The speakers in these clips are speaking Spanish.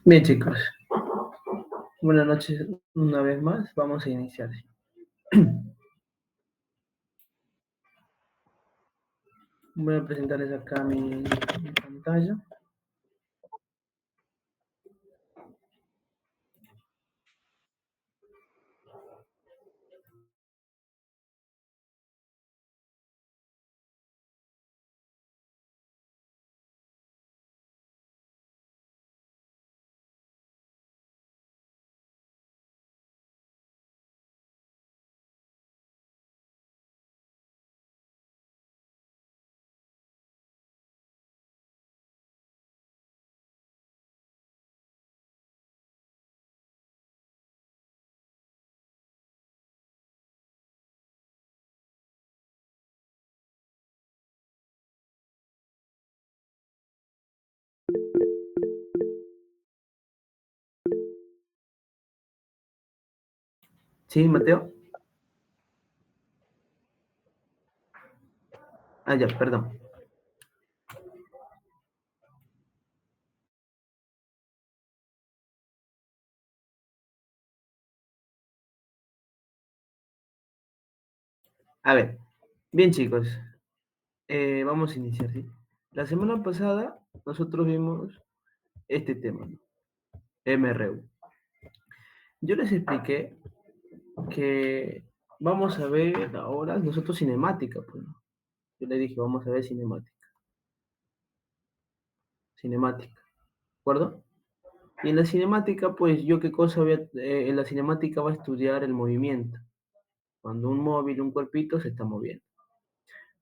Bien, chicos, buenas noches una vez más. Vamos a iniciar. Voy a presentarles acá mi pantalla. Sí, Mateo. Ah, ya, perdón. A ver, bien, chicos, vamos a iniciar. ¿Sí? La semana pasada nosotros vimos este tema, ¿no? MRU. Yo les expliqué que vamos a ver ahora nosotros cinemática, pues, ¿no? Yo les dije, vamos a ver cinemática, ¿de acuerdo? Y en la cinemática, pues yo qué cosa voy a, en la cinemática va a estudiar el movimiento, cuando un móvil, un cuerpito se está moviendo.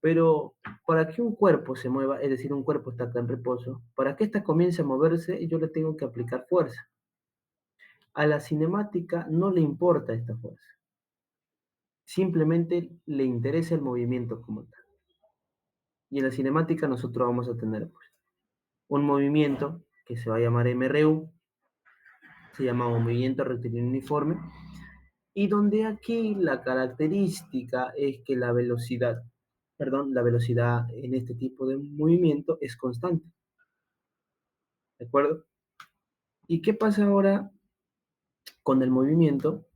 Pero para que un cuerpo se mueva, es decir, un cuerpo está acá en reposo, para que ésta comience a moverse, yo le tengo que aplicar fuerza. A la cinemática no le importa esta fuerza, simplemente le interesa el movimiento como tal. Y en la cinemática nosotros vamos a tener pues, un movimiento que se va a llamar MRU, se llama movimiento rectilíneo uniforme, y donde aquí la característica es que la velocidad en este tipo de movimiento es constante, ¿de acuerdo? ¿Y qué pasa ahora con el movimiento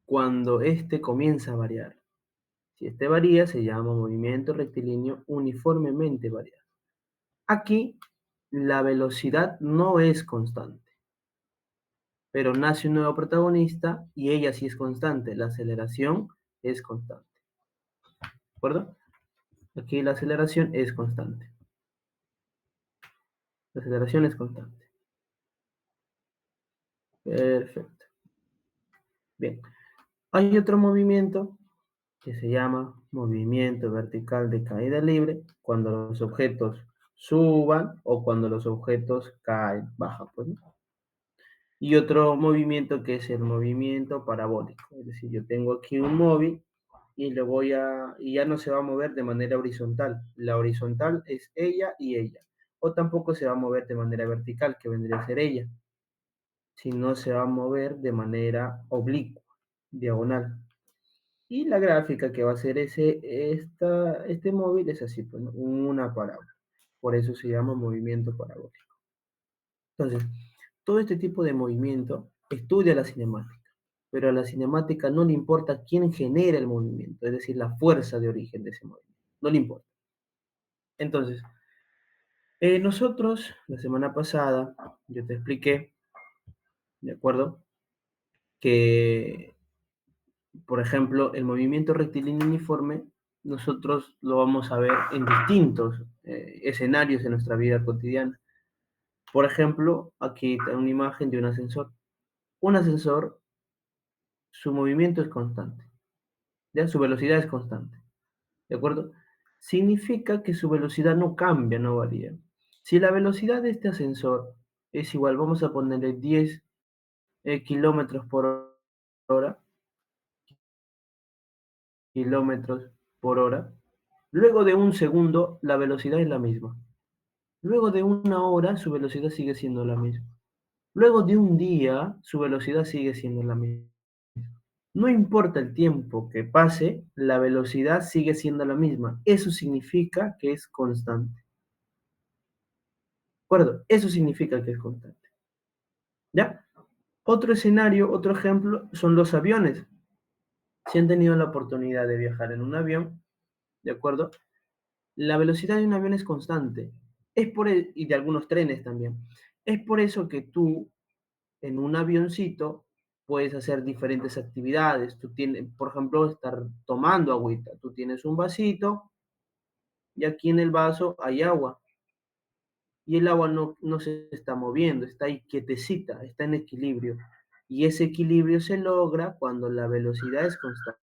cuando este comienza a variar? Si este varía, se llama movimiento rectilíneo uniformemente variado. Aquí la velocidad no es constante, pero nace un nuevo protagonista y ella sí es constante, la aceleración es constante, ¿de acuerdo? Aquí la aceleración es constante. La aceleración es constante. Perfecto. Bien. Hay otro movimiento que se llama movimiento vertical de caída libre, cuando los objetos suban o cuando los objetos caen, bajan, pues, ¿no? Y otro movimiento que es el movimiento parabólico, es decir, yo tengo aquí un móvil y ya no se va a mover de manera horizontal. La horizontal es ella y ella. O tampoco se va a mover de manera vertical, que vendría a ser ella, sino se va a mover de manera oblicua, diagonal. Y la gráfica que va a hacer este móvil es así, pues, ¿no? Una parábola. Por eso se llama movimiento parabólico. Entonces, todo este tipo de movimiento estudia la cinemática, pero a la cinemática no le importa quién genera el movimiento, es decir, la fuerza de origen de ese movimiento. No le importa. Entonces, nosotros, la semana pasada, yo te expliqué, ¿de acuerdo? Que por ejemplo, el movimiento rectilíneo uniforme, nosotros lo vamos a ver en distintos escenarios de nuestra vida cotidiana. Por ejemplo, aquí está una imagen de un ascensor. Un ascensor, su movimiento es constante, ¿ya? Su velocidad es constante, ¿de acuerdo? Significa que su velocidad no cambia, no varía. Si la velocidad de este ascensor es igual, vamos a ponerle 10 kilómetros por hora, kilómetros por hora. Luego de un segundo, la velocidad es la misma. Luego de una hora, su velocidad sigue siendo la misma. Luego de un día, su velocidad sigue siendo la misma. No importa el tiempo que pase, la velocidad sigue siendo la misma. Eso significa que es constante. ¿De acuerdo? Eso significa que es constante. ¿Ya? Otro escenario, otro ejemplo, son los aviones. Si han tenido la oportunidad de viajar en un avión, ¿de acuerdo? La velocidad de un avión es constante. Y de algunos trenes también. Es por eso que tú, en un avioncito, puedes hacer diferentes actividades. Tú tienes, por ejemplo, estar tomando agüita. Tú tienes un vasito y aquí en el vaso hay agua. Y el agua no se está moviendo, está ahí quietecita, está en equilibrio. Y ese equilibrio se logra cuando la velocidad es constante.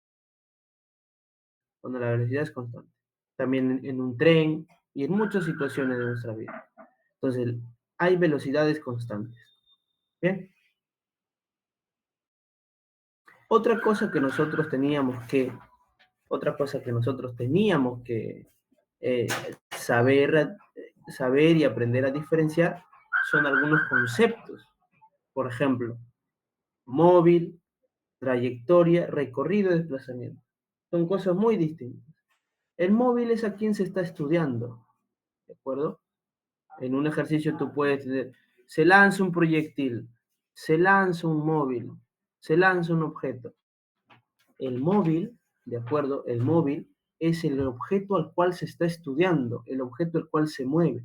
Cuando la velocidad es constante. También en un tren y en muchas situaciones de nuestra vida. Entonces, hay velocidades constantes. Bien. Otra cosa que nosotros teníamos que, otra cosa que nosotros teníamos que eh, saber, saber y aprender a diferenciar son algunos conceptos. Por ejemplo, móvil, trayectoria, recorrido y desplazamiento. Son cosas muy distintas. El móvil es a quien se está estudiando, ¿de acuerdo? En un ejercicio tú puedes tener, se lanza un proyectil, se lanza un móvil, se lanza un objeto. El móvil, ¿de acuerdo? El móvil es el objeto al cual se está estudiando, el objeto al cual se mueve.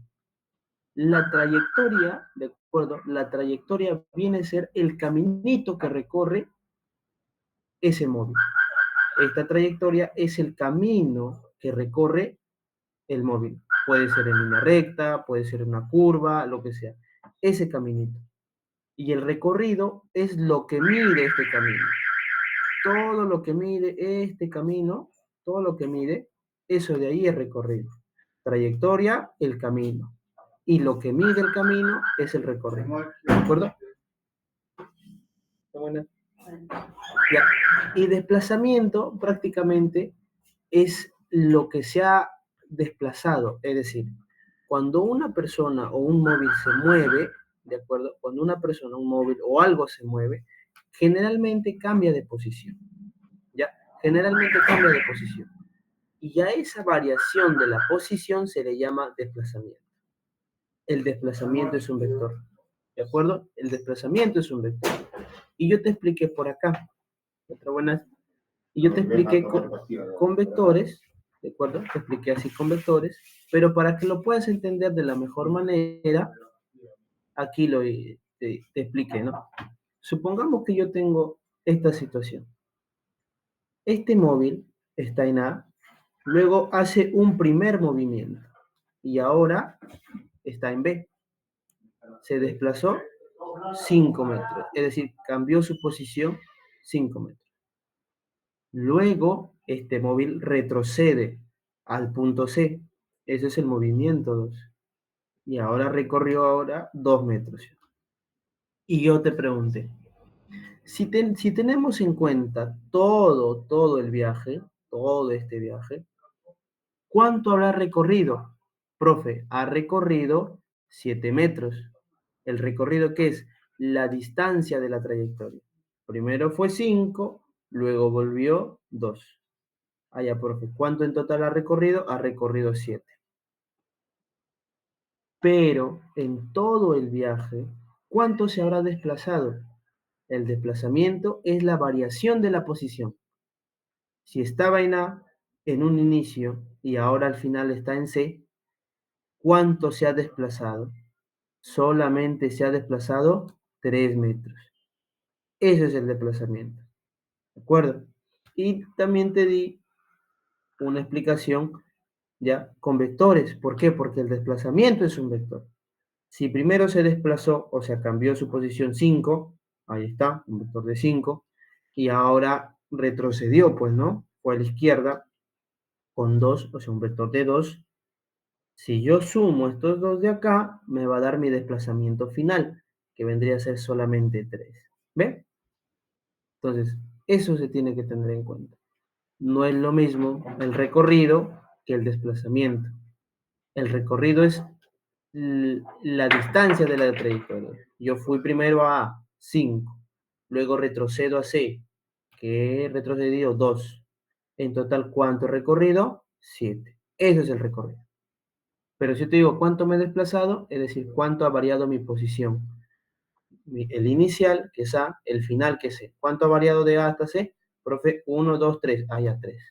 La trayectoria, ¿de acuerdo? La trayectoria viene a ser el caminito que recorre ese móvil. Esta trayectoria es el camino que recorre el móvil. Puede ser en línea recta, puede ser en una curva, lo que sea. Ese caminito. Y el recorrido es lo que mide este camino. Todo lo que mide este camino, todo lo que mide, eso de ahí es recorrido. Trayectoria, el camino. Y lo que mide el camino es el recorrido. ¿De acuerdo? ¿Está buena? Ya. Y desplazamiento prácticamente es lo que se ha desplazado. Es decir, cuando una persona o un móvil se mueve, ¿de acuerdo? Cuando una persona, un móvil o algo se mueve, generalmente cambia de posición. ¿Ya? Generalmente cambia de posición. Y a esa variación de la posición se le llama desplazamiento. El desplazamiento es un vector. ¿De acuerdo? El desplazamiento es un vector. Y yo te expliqué por acá. Otra buena. Y yo te expliqué con vectores, ¿de acuerdo? Te expliqué así con vectores, pero para que lo puedas entender de la mejor manera, aquí te expliqué, ¿no? Supongamos que yo tengo esta situación. Este móvil está en A, luego hace un primer movimiento y ahora está en B. Se desplazó 5 metros, es decir, cambió su posición 5 metros. Luego, este móvil retrocede al punto C. Ese es el movimiento 2. Y ahora recorrió 2 metros. Y yo te pregunté, si tenemos en cuenta todo el viaje, todo este viaje, ¿cuánto habrá recorrido? Profe, ha recorrido 7 metros. ¿El recorrido qué es? La distancia de la trayectoria. Primero fue 5, luego volvió 2. Ah, ya, profe. ¿Cuánto en total ha recorrido? Ha recorrido 7. Pero en todo el viaje, ¿cuánto se habrá desplazado? El desplazamiento es la variación de la posición. Si estaba en A en un inicio y ahora al final está en C, ¿cuánto se ha desplazado? Solamente se ha desplazado 3 metros. Ese es el desplazamiento. ¿De acuerdo? Y también te di una explicación ya con vectores. ¿Por qué? Porque el desplazamiento es un vector. Si primero se desplazó, o sea, cambió su posición 5, ahí está, un vector de 5, y ahora retrocedió, pues, ¿no? Fue a la izquierda con 2, o sea, un vector de 2. Si yo sumo estos dos de acá, me va a dar mi desplazamiento final, que vendría a ser solamente 3. ¿Ve? Entonces, eso se tiene que tener en cuenta. No es lo mismo el recorrido que el desplazamiento. El recorrido es la distancia de la trayectoria. Yo fui primero a 5, luego retrocedo a C, que he retrocedido 2. En total, ¿cuánto he recorrido? 7. Eso es el recorrido. Pero si te digo cuánto me he desplazado, es decir, cuánto ha variado mi posición. el inicial, que es A, el final, que es C. ¿Cuánto ha variado de A hasta C? Profe, 1, 2, 3. Ah, ya, 3. ¿De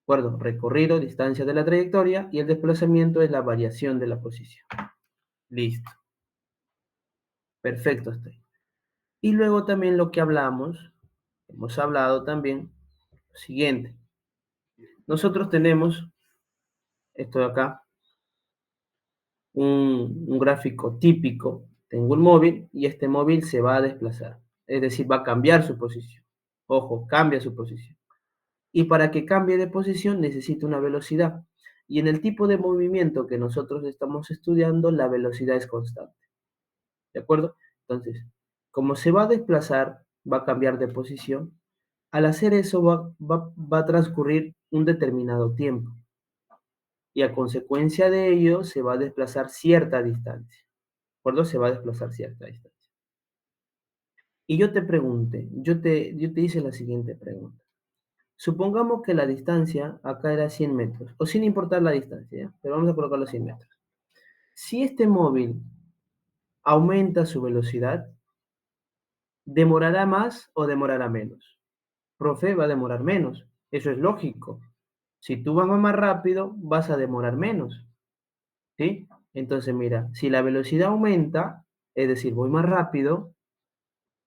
acuerdo? Recorrido, distancia de la trayectoria, y el desplazamiento es la variación de la posición. Listo. Perfecto, hasta ahí. Y luego también lo que hemos hablado también, lo siguiente. Nosotros tenemos esto de acá, un gráfico típico. Tengo un móvil y este móvil se va a desplazar. Es decir, va a cambiar su posición. Ojo, cambia su posición. Y para que cambie de posición necesita una velocidad. Y en el tipo de movimiento que nosotros estamos estudiando, la velocidad es constante. ¿De acuerdo? Entonces, como se va a desplazar, va a cambiar de posición. Al hacer eso va a transcurrir un determinado tiempo. Y a consecuencia de ello se va a desplazar cierta distancia. ¿De acuerdo? Se va a desplazar cierta distancia. Y yo te pregunté, yo te hice la siguiente pregunta. Supongamos que la distancia acá era 100 metros, o sin importar la distancia, ¿ya? Pero vamos a colocar los 100 metros. Si este móvil aumenta su velocidad, ¿demorará más o demorará menos? Profe, va a demorar menos. Eso es lógico. Si tú vas más rápido, vas a demorar menos, ¿sí? Entonces, mira, si la velocidad aumenta, es decir, voy más rápido,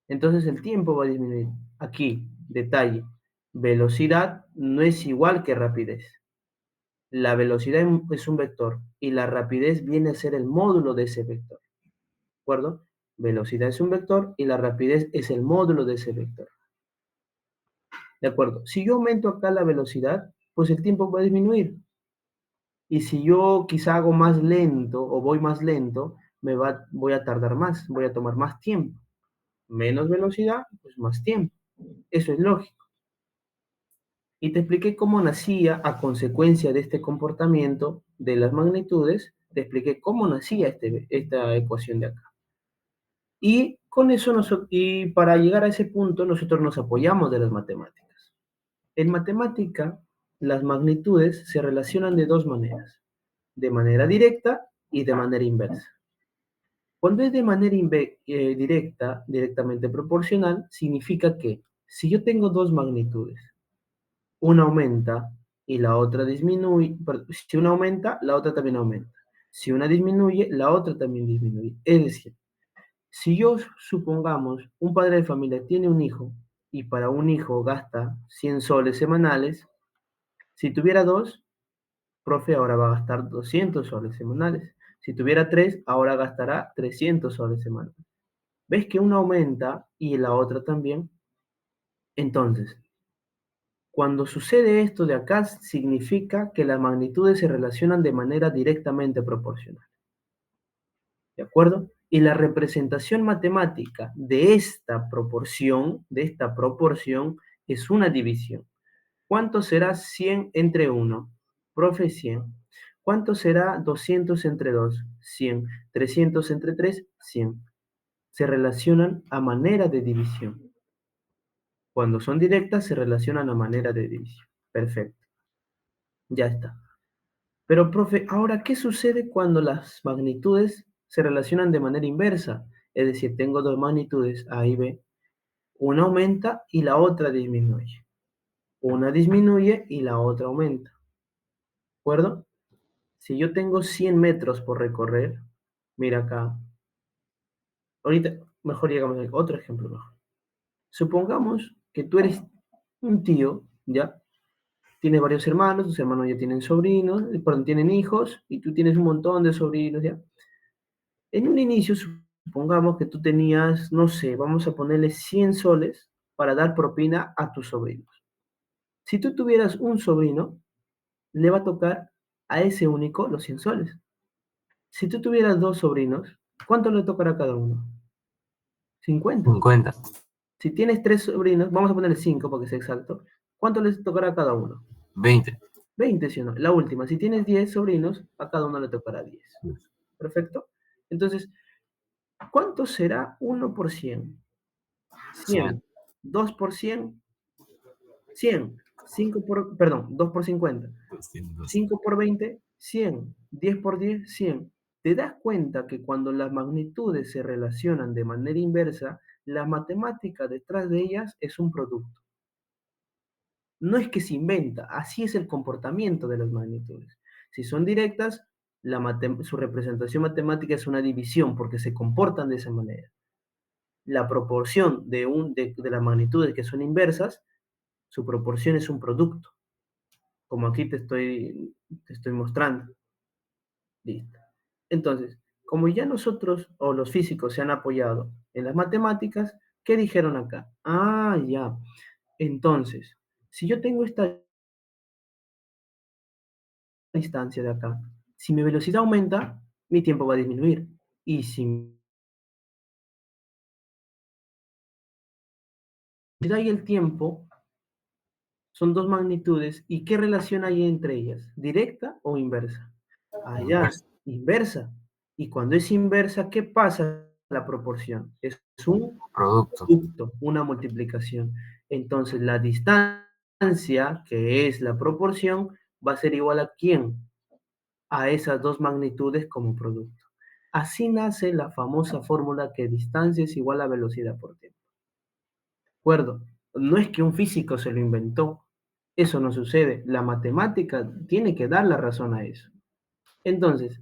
entonces el tiempo va a disminuir. Aquí, detalle, velocidad no es igual que rapidez. La velocidad es un vector y la rapidez viene a ser el módulo de ese vector. ¿De acuerdo? Velocidad es un vector y la rapidez es el módulo de ese vector. ¿De acuerdo? Si yo aumento acá la velocidad, pues el tiempo va a disminuir. Y si yo quizá hago más lento o voy más lento, voy a tardar más, voy a tomar más tiempo. Menos velocidad, pues más tiempo. Eso es lógico. Y te expliqué cómo nacía a consecuencia de este comportamiento de las magnitudes, te expliqué cómo nacía esta ecuación de acá. Y con eso, y para llegar a ese punto, nosotros nos apoyamos de las matemáticas. En matemática, las magnitudes se relacionan de dos maneras, de manera directa y de manera inversa. Cuando es de manera directa, directamente proporcional, significa que si yo tengo dos magnitudes, una aumenta y la otra disminuye, si una aumenta, la otra también aumenta. Si una disminuye, la otra también disminuye. Es decir, si yo supongamos un padre de familia tiene un hijo y para un hijo gasta 100 soles semanales, si tuviera dos, profe, ahora va a gastar 200 soles semanales. Si tuviera tres, ahora gastará 300 soles semanales. ¿Ves que una aumenta y la otra también? Entonces, cuando sucede esto de acá, significa que las magnitudes se relacionan de manera directamente proporcional. ¿De acuerdo? Y la representación matemática de esta proporción, es una división. ¿Cuánto será 100 entre 1? Profe, 100. ¿Cuánto será 200 entre 2? 100. 300 entre 3, 100. Se relacionan a manera de división. Cuando son directas, se relacionan a manera de división. Perfecto. Ya está. Pero, profe, ahora, ¿qué sucede cuando las magnitudes se relacionan de manera inversa? Es decir, tengo dos magnitudes, A y B. Una aumenta y la otra disminuye. Una disminuye y la otra aumenta. ¿De acuerdo? Si yo tengo 100 metros por recorrer, mira acá. Ahorita, mejor llegamos a otro ejemplo mejor. Supongamos que tú eres un tío, ¿ya? Tienes varios hermanos, tus hermanos ya tienen sobrinos, perdón, tienen hijos, y tú tienes un montón de sobrinos, ¿ya? En un inicio, supongamos que tú tenías, no sé, vamos a ponerle 100 soles para dar propina a tus sobrinos. Si tú tuvieras un sobrino, le va a tocar a ese único los 100 soles. Si tú tuvieras dos sobrinos, ¿cuánto le tocará a cada uno? 50. 50. Si tienes tres sobrinos, vamos a ponerle 5 para que sea exacto, ¿cuánto les tocará a cada uno? 20. 20, ¿sí o no? La última, si tienes 10 sobrinos, a cada uno le tocará 10. ¿Perfecto? Entonces, ¿cuánto será 1 por 100? 100. 100. 2 por 100, 100. 5 por, perdón, 2 por 50. 200. 5 por 20, 100. 10 por 10, 100. te das cuenta que cuando las magnitudes se relacionan de manera inversa, la matemática detrás de ellas es un producto. No es que se inventa, así es el comportamiento de las magnitudes. Si son directas, su representación matemática es una división porque se comportan de esa manera. La proporción de las magnitudes que son inversas, su proporción es un producto, como aquí te estoy mostrando. Listo. Entonces, como ya nosotros o los físicos se han apoyado en las matemáticas, ¿qué dijeron acá? Ah, ya. Entonces, si yo tengo esta distancia de acá, si mi velocidad aumenta, mi tiempo va a disminuir. Y si mi velocidad y el tiempo son dos magnitudes, ¿y qué relación hay entre ellas? ¿Directa o inversa? Allá, Inverso. inversa. Y cuando es inversa, ¿qué pasa? La proporción. Es un Producto. producto, una multiplicación. Entonces, la distancia, que es la proporción, va a ser igual a quién? A esas dos magnitudes como producto. Así nace la famosa fórmula que distancia es igual a velocidad por tiempo. ¿De acuerdo? No es que un físico se lo inventó. Eso no sucede. La matemática tiene que dar la razón a eso. Entonces,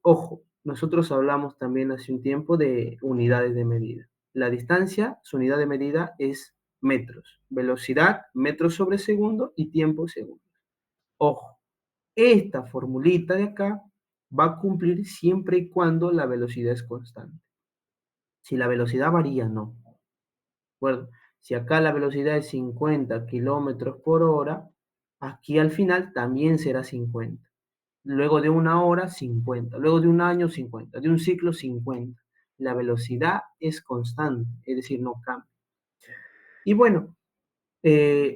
ojo, nosotros hablamos también hace un tiempo de unidades de medida. La distancia, su unidad de medida es metros. Velocidad, metros sobre segundo y tiempo segundo. Ojo, esta formulita de acá va a cumplir siempre y cuando la velocidad es constante. Si la velocidad varía, no. ¿De acuerdo? Si acá la velocidad es 50 kilómetros por hora, aquí al final también será 50. Luego de una hora, 50. Luego de un año, 50. De un ciclo, 50. La velocidad es constante, es decir, no cambia. Y bueno,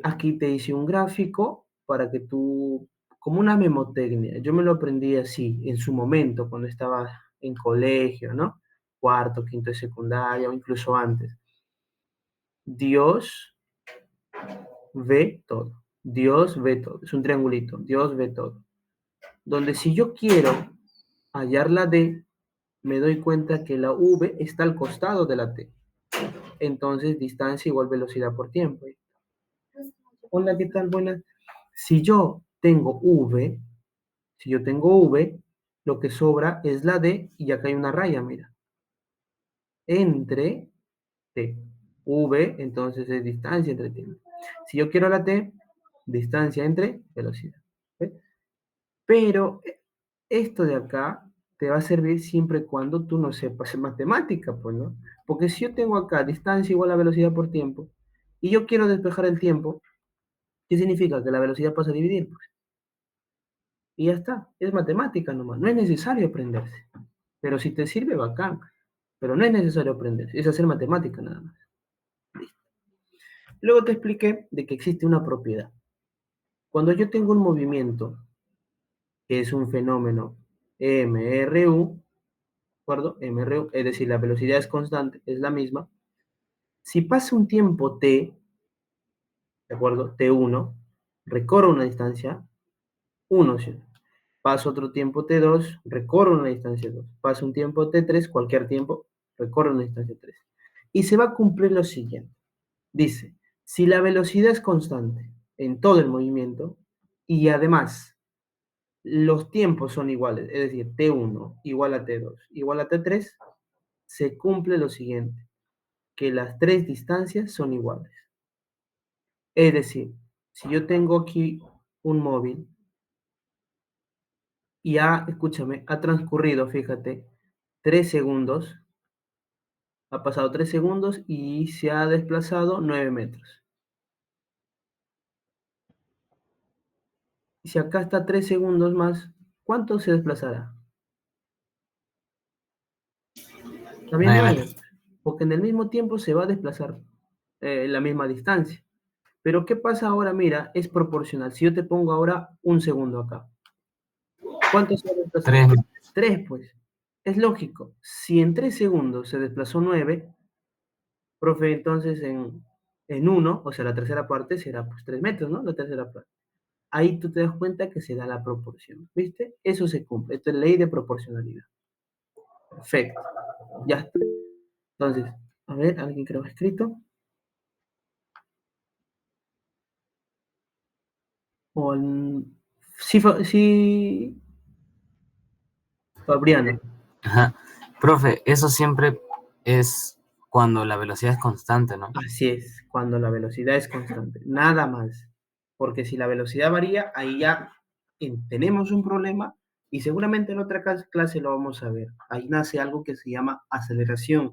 aquí te hice un gráfico para que tú, como una memotecnia, yo me lo aprendí así en su momento, cuando estaba en colegio, ¿no? Cuarto, quinto de secundaria o incluso antes. Dios ve todo. Dios ve todo. Es un triangulito. Dios ve todo. Donde si yo quiero hallar la D, me doy cuenta que la V está al costado de la T. Entonces, distancia igual velocidad por tiempo. Hola, ¿qué tal? Buenas. Si yo tengo V, si yo tengo V, lo que sobra es la D y acá hay una raya, mira. Entre T. V, entonces es distancia entre tiempo. Si yo quiero la T, distancia entre velocidad. ¿Ve? Pero esto de acá te va a servir siempre y cuando tú no sepas matemática, pues, ¿no? Porque si yo tengo acá distancia igual a velocidad por tiempo, y yo quiero despejar el tiempo, ¿qué significa? Que la velocidad pasa a dividir, pues. Y ya está, es matemática nomás, no es necesario aprenderse. Pero si te sirve, bacán. Pero no es necesario aprenderse, es hacer matemática nada más. Listo. Luego te expliqué de que existe una propiedad. Cuando yo tengo un movimiento, que es un fenómeno MRU, ¿de acuerdo? MRU, es decir, la velocidad es constante, es la misma. Si pasa un tiempo t, ¿de acuerdo? T1, recorre una distancia 1, ¿sí? Pasa otro tiempo T2, recorre una distancia 2. Pasa un tiempo T3, cualquier tiempo, recorre una distancia 3. Y se va a cumplir lo siguiente. Dice, si la velocidad es constante en todo el movimiento y además los tiempos son iguales, es decir, T1 igual a T2 igual a T3, se cumple lo siguiente, que las tres distancias son iguales. Es decir, si yo tengo aquí un móvil y escúchame, ha transcurrido, fíjate, 3 segundos, ha pasado 3 segundos y se ha desplazado 9 metros. Y si acá está 3 segundos más, ¿cuánto se desplazará? También 9 9, metros. porque en el mismo tiempo se va a desplazar la misma distancia. Pero ¿qué pasa ahora? Mira, es proporcional. Si yo te pongo ahora un segundo acá, ¿cuánto se va a desplazar? 3 metros. 3, pues. Es lógico. Si en 3 segundos se desplazó 9, profe, entonces en 1, o sea, la tercera parte será pues 3 metros, ¿no? La tercera parte. ahí tú te das cuenta que se da la proporción, ¿viste? Eso se cumple, esto es ley de proporcionalidad. Perfecto, ya está. Entonces, a ver, alguien creo que ha escrito. O sí, sí, Fabriano. Ajá. Profe, eso siempre es cuando la velocidad es constante, ¿no? Así es, cuando la velocidad es constante, nada más. Porque si la velocidad varía, ahí ya tenemos un problema y seguramente en otra clase lo vamos a ver. Ahí nace algo que se llama aceleración.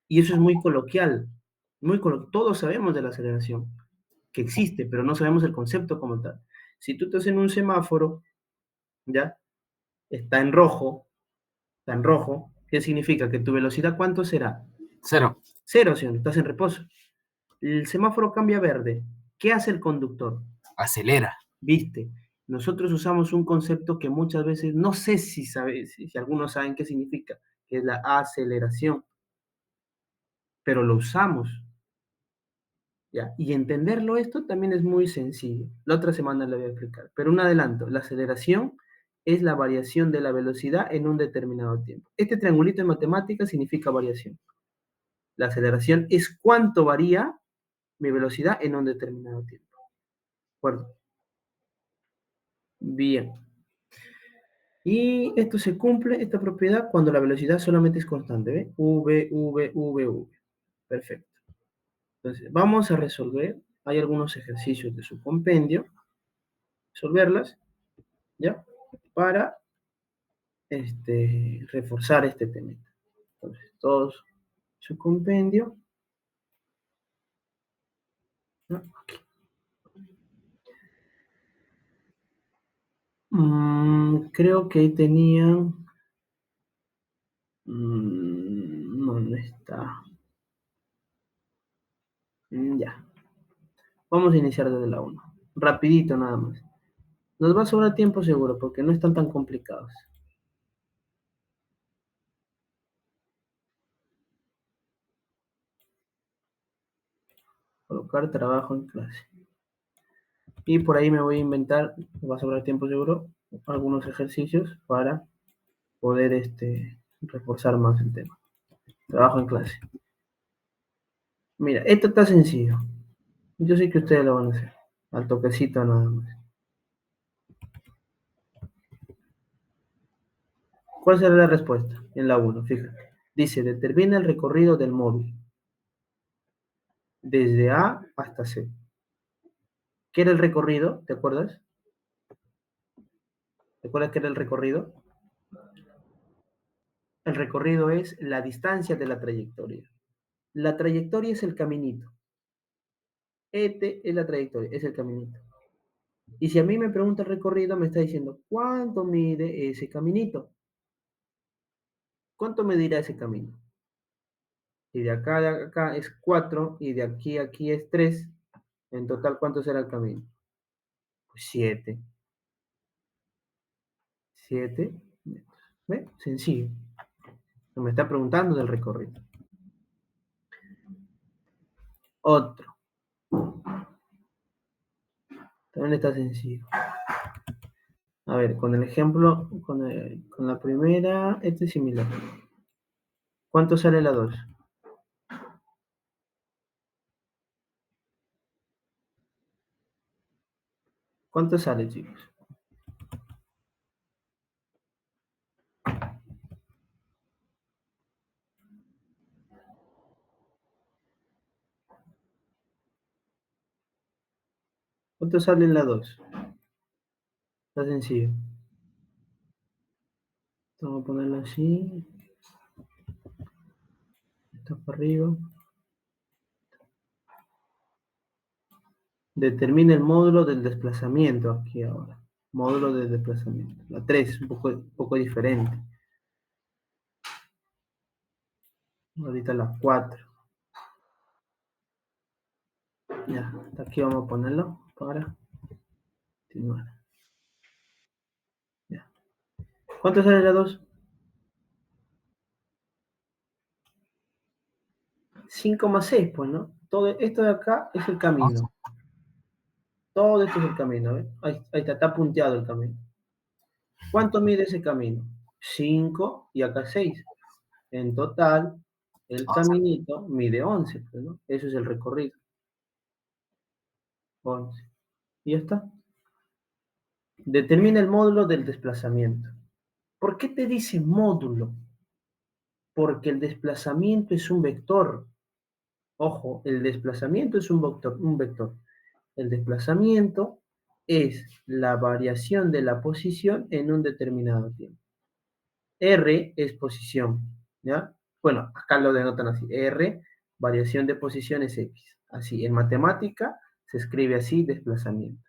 Y eso es muy coloquial, todos sabemos de la aceleración, que existe, pero no sabemos el concepto como tal. Si tú estás en un semáforo, ¿ya? Está en rojo, ¿qué significa? Que tu velocidad, ¿cuánto será? Cero. Cero, si no estás en reposo. El semáforo cambia a verde. ¿Qué hace el conductor? Acelera. ¿Viste? Nosotros usamos un concepto que muchas veces, no sé si, si algunos saben qué significa, que es la aceleración, pero lo usamos. ¿Ya? Y entenderlo esto también es muy sencillo. La otra semana le voy a explicar. Pero un adelanto, la aceleración es la variación de la velocidad en un determinado tiempo. Este triangulito en matemáticas significa variación. La aceleración es cuánto varía mi velocidad en un determinado tiempo. ¿De acuerdo? Bien. Y esto se cumple, esta propiedad, cuando la velocidad solamente es constante. ¿Ve? V. Perfecto. Entonces, vamos a resolver. Hay algunos ejercicios de su compendio. Resolverlas, ¿ya? Para reforzar este tema. Entonces, todos su compendio. ¿No? Creo que ahí tenían. No está. Ya. Vamos a iniciar desde la 1. Rapidito nada más. Nos va a sobrar tiempo seguro porque no están tan complicados. Colocar trabajo en clase. Y por ahí me voy a inventar, va a sobrar tiempo seguro, algunos ejercicios para poder reforzar más el tema. Trabajo en clase. Mira, esto está sencillo. Yo sé que ustedes lo van a hacer. Al toquecito nada más. ¿Cuál será la respuesta? En la 1, fíjate. Dice, determina el recorrido del móvil. Desde A hasta C. ¿Qué era el recorrido? ¿Te acuerdas? ¿Te acuerdas qué era el recorrido? El recorrido es la distancia de la trayectoria. La trayectoria es el caminito. Este es la trayectoria, es el caminito. Y si a mí me pregunta el recorrido, me está diciendo, ¿cuánto mide ese caminito? ¿Cuánto medirá ese camino? Y de acá a acá es 4 y de aquí a aquí es 3. En total, ¿cuánto será el camino? Pues 7. 7 metros. ¿Ve? Sencillo. Me está preguntando del recorrido. Otro. También está sencillo. A ver, con el ejemplo, con la primera, este es similar. ¿Cuánto sale la 2? ¿Cuánto sale, chicos? ¿Cuánto sale en la 2? Está sencillo. Vamos a ponerlo así. Esto para arriba. Determina el módulo del desplazamiento aquí ahora. Módulo de desplazamiento. La 3, un poco diferente. Ahorita la 4. Ya, hasta aquí vamos a ponerlo para continuar. Ya. ¿Cuánto sale la 2? 5,6, pues, ¿no? Todo esto de acá es el camino. Todo esto es el camino, ¿ves? Ahí está punteado el camino. ¿Cuánto mide ese camino? 5 y acá 6. En total, el caminito mide 11, pues, ¿no? Eso es el recorrido. 11. Y ya está. Determina el módulo del desplazamiento. ¿Por qué te dice módulo? Porque el desplazamiento es un vector. Ojo, el desplazamiento es un vector. El desplazamiento es la variación de la posición en un determinado tiempo. R es posición, ¿ya? Bueno, acá lo denotan así. R, variación de posición es X. Así, en matemática se escribe así desplazamiento.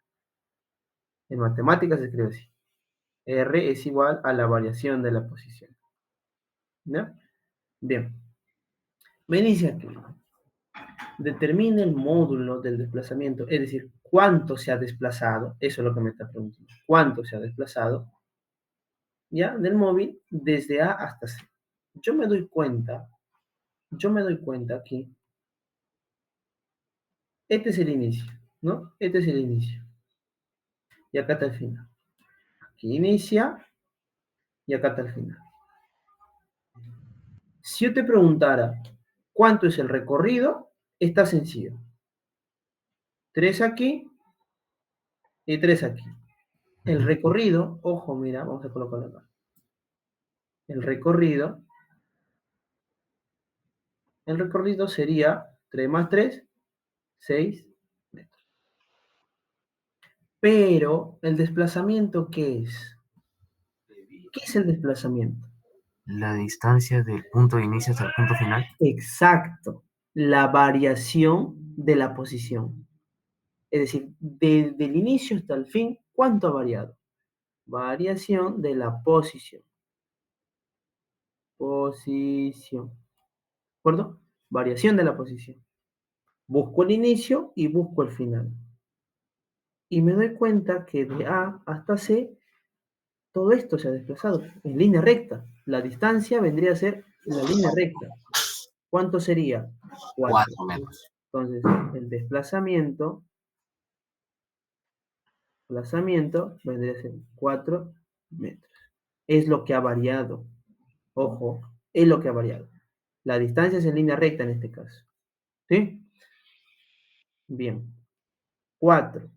En matemática se escribe así. R es igual a la variación de la posición. ¿Ya? Bien. Me dice aquí, determine el módulo del desplazamiento, es decir, cuánto se ha desplazado, eso es lo que me está preguntando, cuánto se ha desplazado, ¿ya? Del móvil desde A hasta C. Yo me doy cuenta aquí, este es el inicio, ¿no? Este es el inicio. Y acá está el final. Aquí inicia y acá está el final. Si yo te preguntara cuánto es el recorrido, está sencillo. 3 aquí y 3 aquí. El recorrido, ojo, mira, vamos a colocarlo acá. El recorrido sería 3 más 3, 6 metros. Pero, ¿el desplazamiento qué es? ¿Qué es el desplazamiento? La distancia del punto de inicio hasta el punto final. Exacto, la variación de la posición. Es decir, desde el inicio hasta el fin, ¿cuánto ha variado? Variación de la posición. Posición. ¿De acuerdo? Variación de la posición. Busco el inicio y busco el final. Y me doy cuenta que de A hasta C, todo esto se ha desplazado en línea recta. La distancia vendría a ser la línea recta. ¿Cuánto sería? 4. 4 metros. Entonces, el desplazamiento vendría a ser 4 metros. Es lo que ha variado. Ojo, es lo que ha variado. La distancia es en línea recta en este caso. ¿Sí? Bien. 4.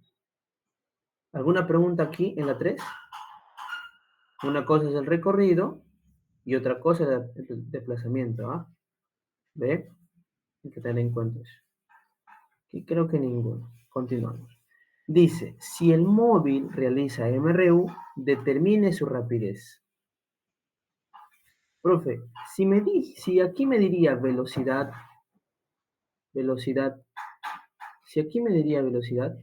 ¿Alguna pregunta aquí en la 3? Una cosa es el recorrido y otra cosa es el desplazamiento. ¿Ah? ¿Ve? Hay que tener en cuenta eso. Aquí creo que ninguno. Continuamos. Dice, si el móvil realiza MRU, determine su rapidez. Profe, si aquí me diría velocidad, si aquí me diría velocidad,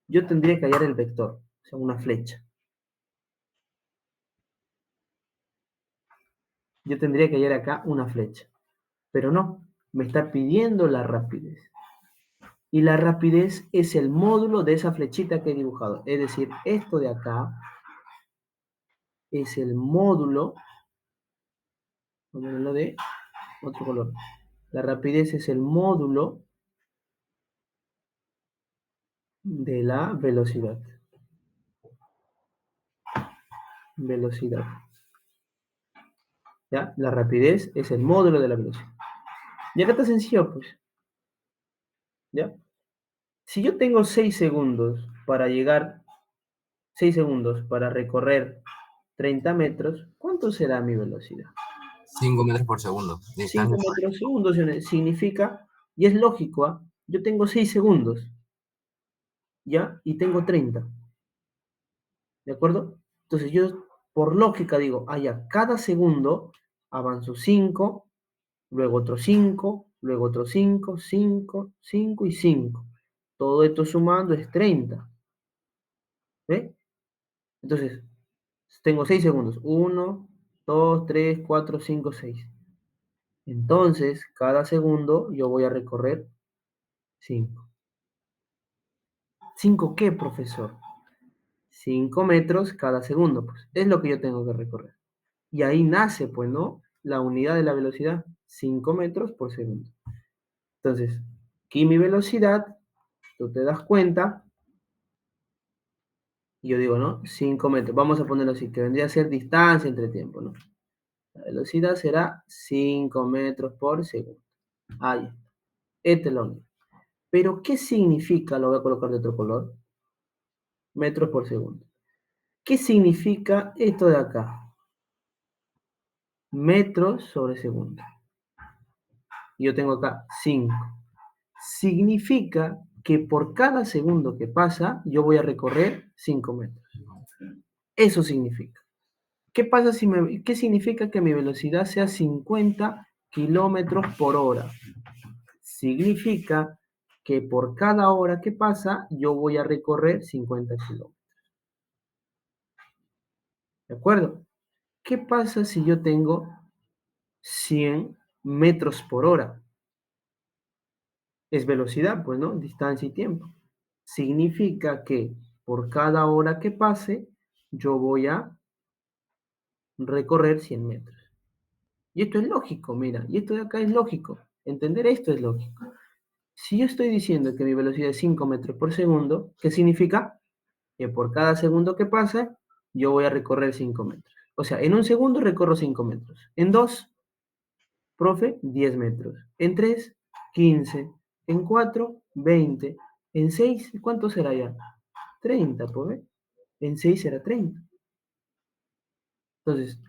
yo tendría que hallar el vector, o sea, una flecha. Yo tendría que hallar acá una flecha, pero no, me está pidiendo la rapidez. Y la rapidez es el módulo de esa flechita que he dibujado. Es decir, esto de acá es el módulo, ponerlo de otro color. La rapidez es el módulo de la velocidad. Velocidad. ¿Ya? La rapidez es el módulo de la velocidad. Y acá está sencillo, pues. ¿Ya? Si yo tengo 6 segundos para llegar, 6 segundos para recorrer 30 metros, ¿cuánto será mi velocidad? 5 metros por segundo. 5 Distancia. metros segundos significa, y es lógico, ¿ah? Yo tengo 6 segundos, ¿ya? Y tengo 30, ¿de acuerdo? Entonces yo, por lógica, digo, ya, cada segundo avanzo 5, luego otro 5, luego otro 5, 5, 5 y 5. Todo esto sumando es 30, ¿ve? Entonces, tengo 6 segundos. 1, 2, 3, 4, 5, 6. Entonces, cada segundo yo voy a recorrer 5. ¿5 qué, profesor? 5 metros cada segundo, pues. Es lo que yo tengo que recorrer. Y ahí nace, pues, ¿no? La unidad de la velocidad. 5 metros por segundo. Entonces, aquí mi velocidad, tú te das cuenta Y yo digo, ¿no? 5 metros. Vamos a ponerlo así, que vendría a ser distancia entre tiempo, ¿no? La velocidad será 5 metros por segundo. Ahí está. Este es lo único. Pero, ¿qué significa? Lo voy a colocar de otro color. Metros por segundo. ¿Qué significa esto de acá? Metros sobre segundo. Yo tengo acá 5. Significa que por cada segundo que pasa, yo voy a recorrer 5 metros. Eso significa. ¿Qué pasa si qué significa que mi velocidad sea 50 kilómetros por hora? Significa que por cada hora que pasa, yo voy a recorrer 50 kilómetros. ¿De acuerdo? ¿Qué pasa si yo tengo 100 metros por hora? Es velocidad, pues, ¿no? Distancia y tiempo. Significa que por cada hora que pase, yo voy a recorrer 100 metros. Y esto es lógico, mira, y esto de acá es lógico. Entender esto es lógico. Si yo estoy diciendo que mi velocidad es 5 metros por segundo, ¿qué significa? Que por cada segundo que pase, yo voy a recorrer 5 metros. O sea, en un segundo recorro 5 metros. En dos, profe, 10 metros. En tres, 15. En cuatro, 20. En seis, ¿cuánto será ya? 30, pues. En seis será 30. Entonces,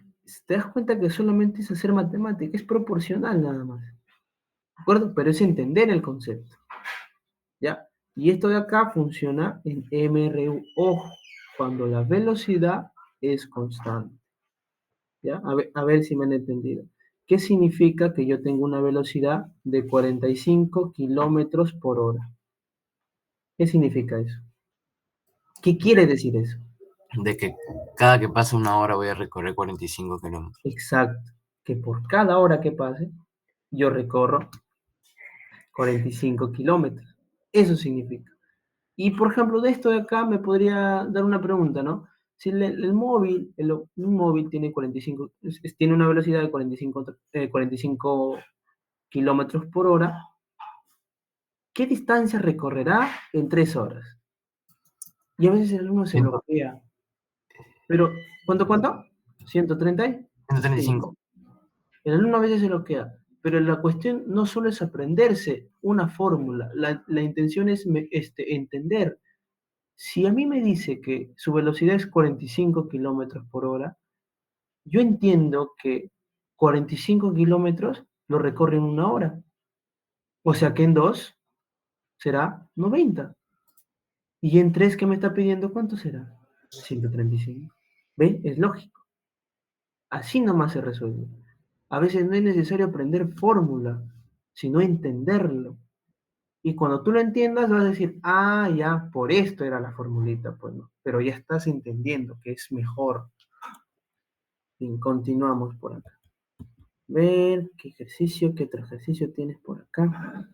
te das cuenta que solamente es hacer matemática, es proporcional nada más. ¿De acuerdo? Pero es entender el concepto. ¿Ya? Y esto de acá funciona en MRU. Ojo, cuando la velocidad es constante. ¿Ya? A ver si me han entendido. ¿Qué significa que yo tengo una velocidad de 45 kilómetros por hora? ¿Qué significa eso? ¿Qué quiere decir eso? De que cada que pase una hora voy a recorrer 45 kilómetros. Exacto. Que por cada hora que pase, yo recorro 45 kilómetros. Eso significa. Y por ejemplo, de esto de acá me podría dar una pregunta, ¿no? Si el móvil, un móvil tiene 45, tiene una velocidad de 45 kilómetros por hora, ¿qué distancia recorrerá en 3 horas? Y a veces el alumno se bloquea. Pero, ¿cuánto? 135. 135. El alumno a veces se bloquea. Pero la cuestión no solo es aprenderse una fórmula, la intención es entender. Si a mí me dice que su velocidad es 45 kilómetros por hora, yo entiendo que 45 kilómetros lo recorre en una hora. O sea que en dos será 90. Y en tres, ¿qué me está pidiendo? ¿Cuánto será? 135. ¿Ve? Es lógico. Así nomás se resuelve. A veces no es necesario aprender fórmula, sino entenderlo. Y cuando tú lo entiendas, vas a decir, ah, ya, por esto era la formulita, pues no. Pero ya estás entendiendo que es mejor. Bien, continuamos por acá. Ver qué ejercicio, qué otro ejercicio tienes por acá.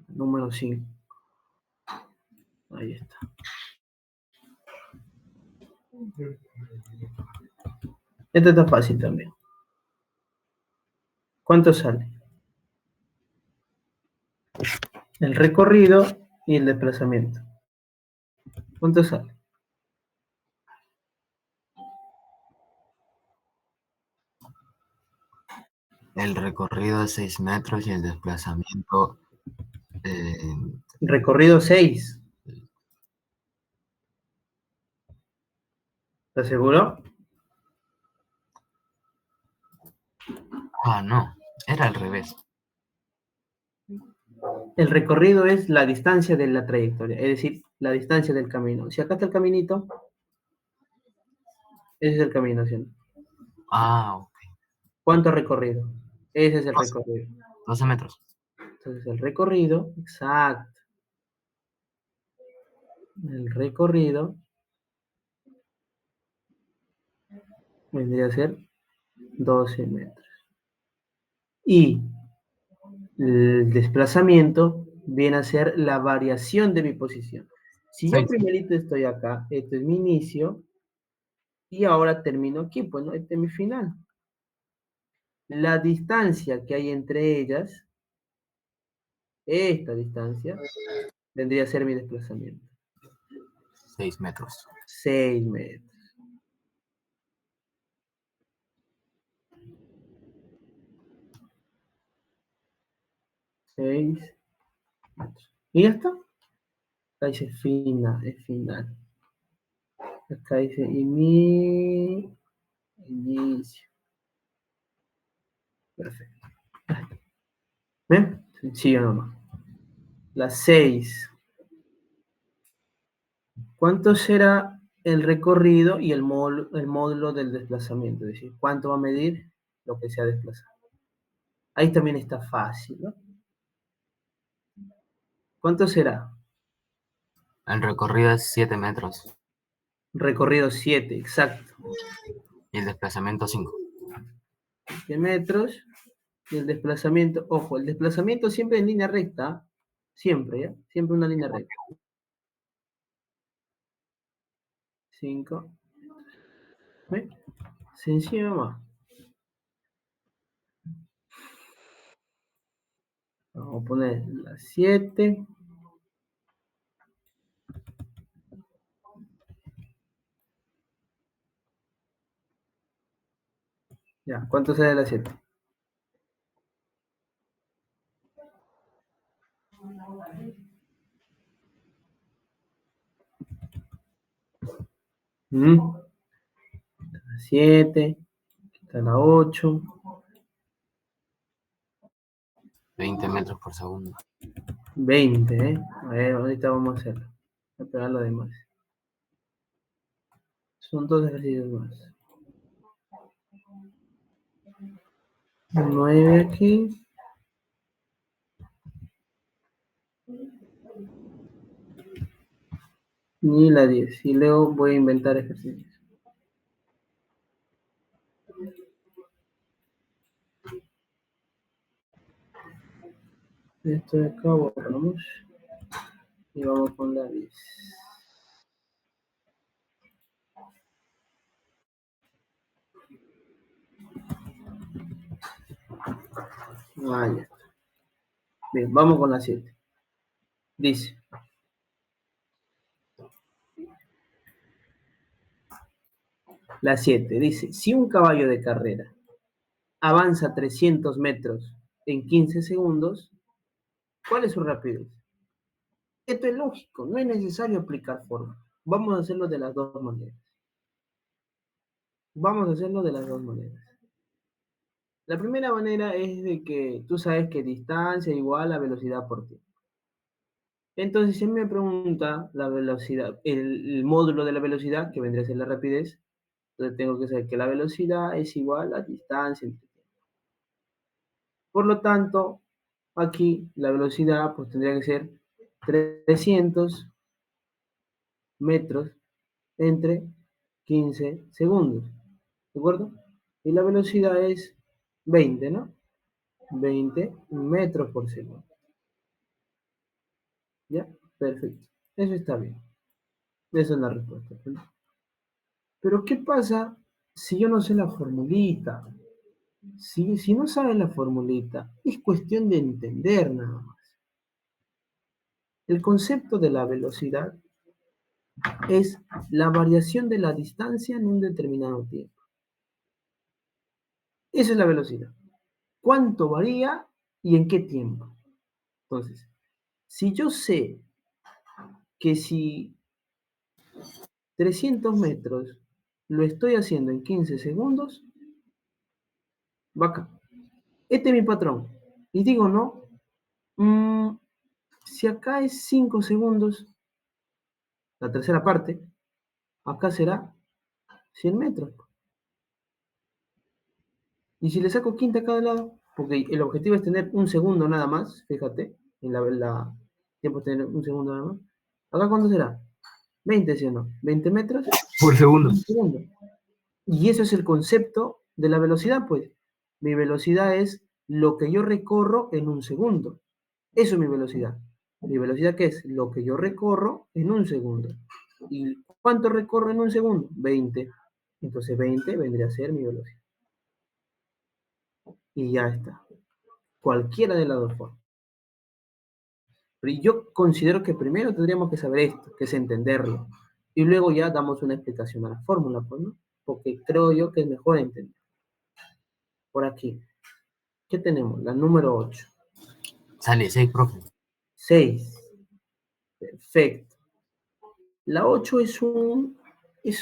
Número 5. Ahí está. Este está fácil también. ¿Cuánto sale? El recorrido y el desplazamiento. ¿Cuánto sale? El recorrido de 6 metros y el desplazamiento. Recorrido 6. ¿Estás seguro? No, era al revés. El recorrido es la distancia de la trayectoria, es decir, la distancia del camino. Si acá está el caminito, ese es el camino, ¿sí? Ok. ¿Cuánto recorrido? Ese es el 12, recorrido. 12 metros. Entonces, el recorrido, exacto. El recorrido vendría a ser 12 metros. Y el desplazamiento viene a ser la variación de mi posición. Si yo 6. primerito estoy acá, este es mi inicio, y ahora termino aquí, pues, ¿no? Este es mi final. La distancia que hay entre ellas, esta distancia, vendría a ser mi desplazamiento? 6 metros. 6 metros. Seis metros. ¿Y ya está? Acá dice final, es final. Acá dice inicio. Perfecto. ¿Ven? Sencillo nomás. La 6. ¿Cuánto será el recorrido y el módulo del desplazamiento? Es decir, ¿cuánto va a medir lo que se ha desplazado? Ahí también está fácil, ¿no? ¿Cuánto será? El recorrido es 7 metros Recorrido 7, exacto. y el desplazamiento 5. 7 metros y el desplazamiento, ojo, el desplazamiento siempre en línea recta, siempre, ¿ya? Siempre una línea recta. 5. ¿Ven? Sencillo nomás. Vamos a poner la 7. Ya, ¿cuánto sale la 7? La 7, está la 8. 20 metros por segundo. 20, ¿eh? A ver, ahorita vamos a hacerlo. Voy a pegar lo demás. Son dos ejercicios más. 9 aquí. Ni la 10. Y luego voy a inventar ejercicios. Esto de acá borramos. Y vamos con la 10. Ah, ya. Bien, vamos con la 7. Dice. La 7 dice, si un caballo de carrera avanza 300 metros en 15 segundos, ¿cuál es su rapidez? Esto es lógico, no es necesario aplicar forma. Vamos a hacerlo de las dos maneras. Vamos a hacerlo de las dos maneras. La primera manera es de que tú sabes que distancia igual a velocidad por tiempo. Entonces, si me pregunta la velocidad, el módulo de la velocidad, que vendría a ser la rapidez, entonces tengo que saber que la velocidad es igual a distancia entre tiempo. Por lo tanto, aquí la velocidad pues tendría que ser 300 metros entre 15 segundos. ¿De acuerdo? Y la velocidad es 20, ¿no? 20 metros por segundo. ¿Ya? Perfecto. Eso está bien. Esa es la respuesta. ¿No? Pero ¿qué pasa si yo no sé la formulita? Si no sabes la formulita, es cuestión de entender nada más. El concepto de la velocidad es la variación de la distancia en un determinado tiempo. Esa es la velocidad. ¿Cuánto varía y en qué tiempo? Entonces, si yo sé que si 300 metros lo estoy haciendo en 15 segundos, va acá. Este es mi patrón. Y digo, no, si acá es 5 segundos, la tercera parte, acá será 100 metros. Y si le saco quinta a cada lado, porque el objetivo es tener un segundo nada más, fíjate, en la tiempo es tener un segundo nada más. ¿Acá cuánto será? 20, ¿sí o no? 20 metros Por segundo. un segundo. Y eso es el concepto de la velocidad, pues. Mi velocidad es lo que yo recorro en un segundo. Eso es mi velocidad. ¿Mi velocidad qué es? Lo que yo recorro en un segundo. ¿Y cuánto recorro en un segundo? 20. Entonces 20 vendría a ser mi velocidad. Y ya está. Cualquiera de las dos formas. Pero yo considero que primero tendríamos que saber esto, que es entenderlo. Y luego ya damos una explicación a la fórmula, pues, ¿no? Porque creo yo que es mejor entender. Por aquí, ¿qué tenemos? La número 8. Sale 6, profe. 6. Perfecto. La 8 es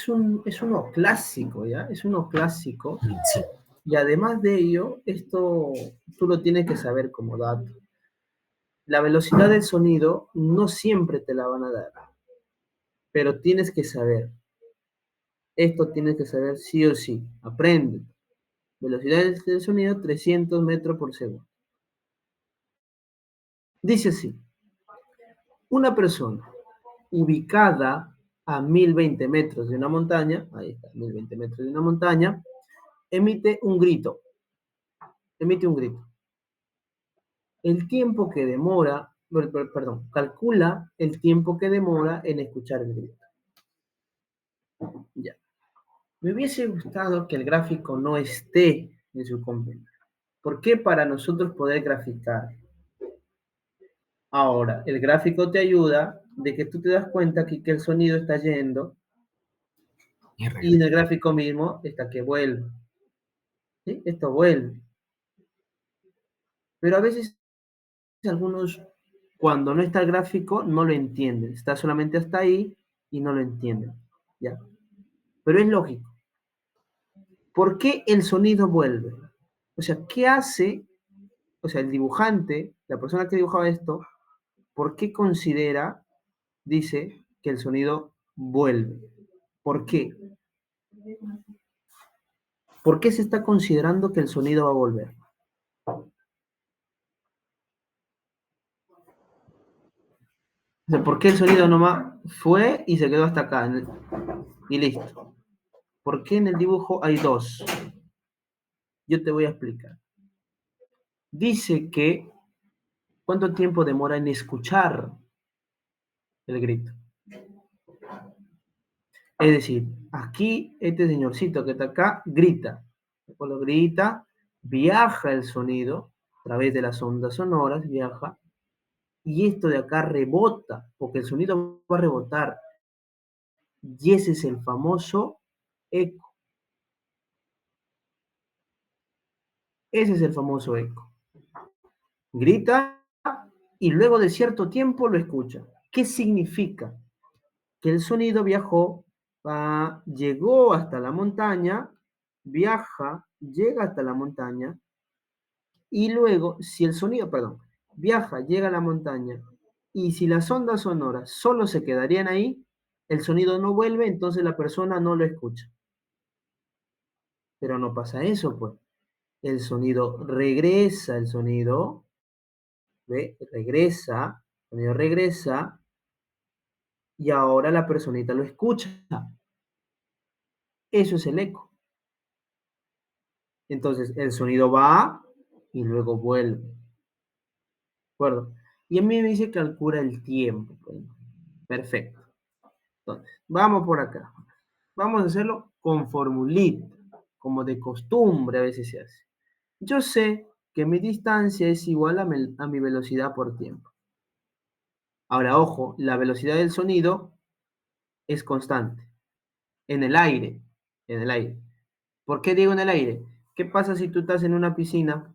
uno clásico, ¿ya? Es uno clásico. Sí. Y además de ello, esto tú lo tienes que saber como dato. La velocidad del sonido no siempre te la van a dar, pero tienes que saber. Esto tienes que saber sí o sí. Aprende. Velocidad del sonido 300 metros por segundo. Dice así, una persona ubicada a 1020 metros de una montaña, ahí está, 1020 metros de una montaña, emite un grito. Emite un grito. El tiempo que demora, perdón, calcula el tiempo que demora en escuchar el grito. Ya. Me hubiese gustado que el gráfico no esté en su compendio. ¿Por qué? Para nosotros poder graficar. Ahora, el gráfico te ayuda de que tú te das cuenta que el sonido está yendo y en el gráfico mismo está que vuelve. ¿Sí? Esto vuelve. Pero a veces algunos, cuando no está el gráfico, no lo entienden. Está solamente hasta ahí y no lo entienden. ¿Ya? Pero es lógico. ¿Por qué el sonido vuelve? O sea, ¿qué hace? O sea, el dibujante, la persona que dibujaba esto, ¿por qué considera, dice, que el sonido vuelve? ¿Por qué? ¿Por qué se está considerando que el sonido va a volver? O sea, ¿por qué el sonido nomás fue y se quedó hasta acá? Y listo. ¿Por qué en el dibujo hay dos? Yo te voy a explicar. Dice que ¿cuánto tiempo demora en escuchar el grito? Es decir, aquí este señorcito que está acá grita. Cuando grita, viaja el sonido a través de las ondas sonoras, viaja, y esto de acá rebota, porque el sonido va a rebotar. Y ese es el famoso eco. Ese es el famoso eco. Grita y luego de cierto tiempo lo escucha. ¿Qué significa? Que el sonido viajó, llegó hasta la montaña, viaja, llega hasta la montaña, y luego, si el sonido, perdón, viaja, llega a la montaña, y si las ondas sonoras solo se quedarían ahí, el sonido no vuelve, entonces la persona no lo escucha. Pero no pasa eso, pues. El sonido regresa, el sonido, ¿ve? Regresa, el sonido regresa, y ahora la personita lo escucha. Eso es el eco. Entonces, el sonido va y luego vuelve. ¿De acuerdo? Y a mí me dice calcula el tiempo. Pues. Perfecto. Entonces, vamos por acá. Vamos a hacerlo con formulita, como de costumbre a veces se hace. Yo sé que mi distancia es igual a mi velocidad por tiempo. Ahora, ojo, la velocidad del sonido es constante. En el aire. En el aire. ¿Por qué digo en el aire? ¿Qué pasa si tú estás en una piscina?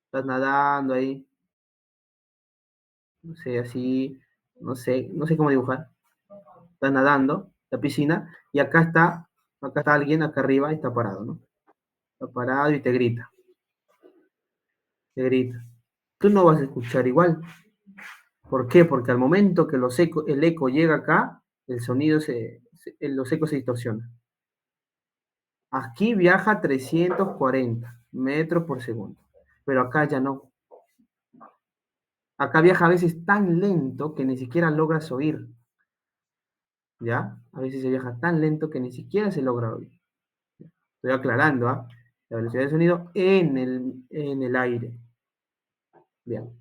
Estás nadando ahí, no sé, así, no sé cómo dibujar. Está nadando, la piscina, y acá está alguien, acá arriba, y está parado, ¿no? Está parado y te grita, te grita. Tú no vas a escuchar igual. ¿Por qué? Porque al momento que el eco llega acá, el sonido los ecos se distorsionan. Aquí viaja 340 metros por segundo, pero acá ya no. Acá viaja a veces tan lento que ni siquiera logras oír. ¿Ya? A veces se viaja tan lento que ni siquiera se logra oír. Estoy aclarando, ¿ah? La velocidad del sonido en el aire. Bien.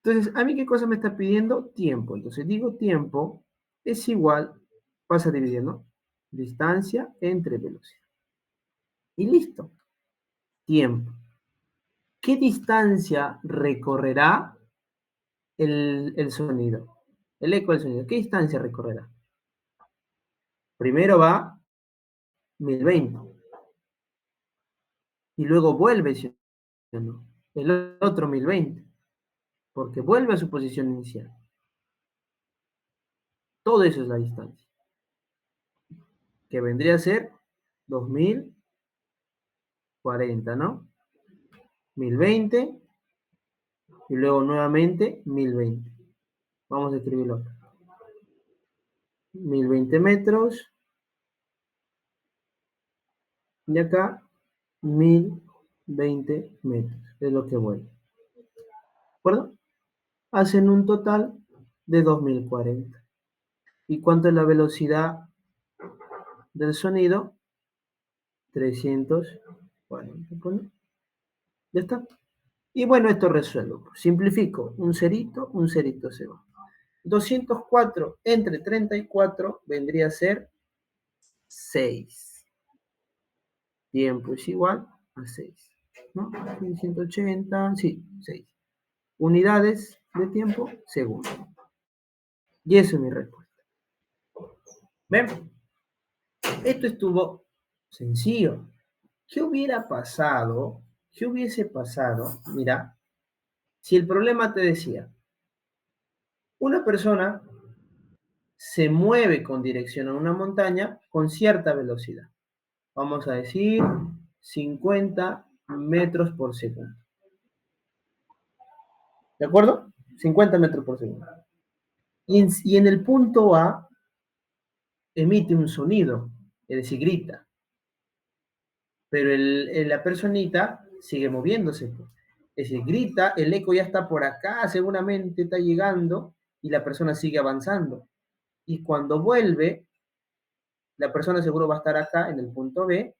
Entonces, ¿a mí qué cosa me está pidiendo? Tiempo. Entonces, digo tiempo es igual, pasa dividiendo, distancia entre velocidad. Y listo. Tiempo. ¿Qué distancia recorrerá el sonido. El eco del sonido. ¿Qué distancia recorrerá? Primero va 1020 y luego vuelve, ¿sí o no? El otro 1020, porque vuelve a su posición inicial. Todo eso es la distancia, que vendría a ser 2040, ¿no? 1020 y luego nuevamente 1020. Vamos a escribirlo acá. 1020 metros y acá 1020 metros. Es lo que vuelve. ¿De acuerdo? Hacen un total de 2040. ¿Y cuánto es la velocidad del sonido? 340. ¿Bueno? Ya está. Y bueno, esto resuelvo. Simplifico. Un cerito se va. 204 entre 34 vendría a ser 6. Tiempo es igual a 6. ¿No? 180, sí, 6. Unidades de tiempo, segundo. Y eso es mi respuesta. ¿Ven? Esto estuvo sencillo. ¿Qué hubiera pasado? ¿Qué hubiese pasado? Mira, si el problema te decía, una persona se mueve con dirección a una montaña con cierta velocidad. Vamos a decir 50 metros por segundo. ¿De acuerdo? 50 metros por segundo. Y en el punto A emite un sonido, es decir, grita. Pero la personita sigue moviéndose. Es decir, grita, el eco ya está por acá, seguramente está llegando, y la persona sigue avanzando. Y cuando vuelve, la persona seguro va a estar acá en el punto B,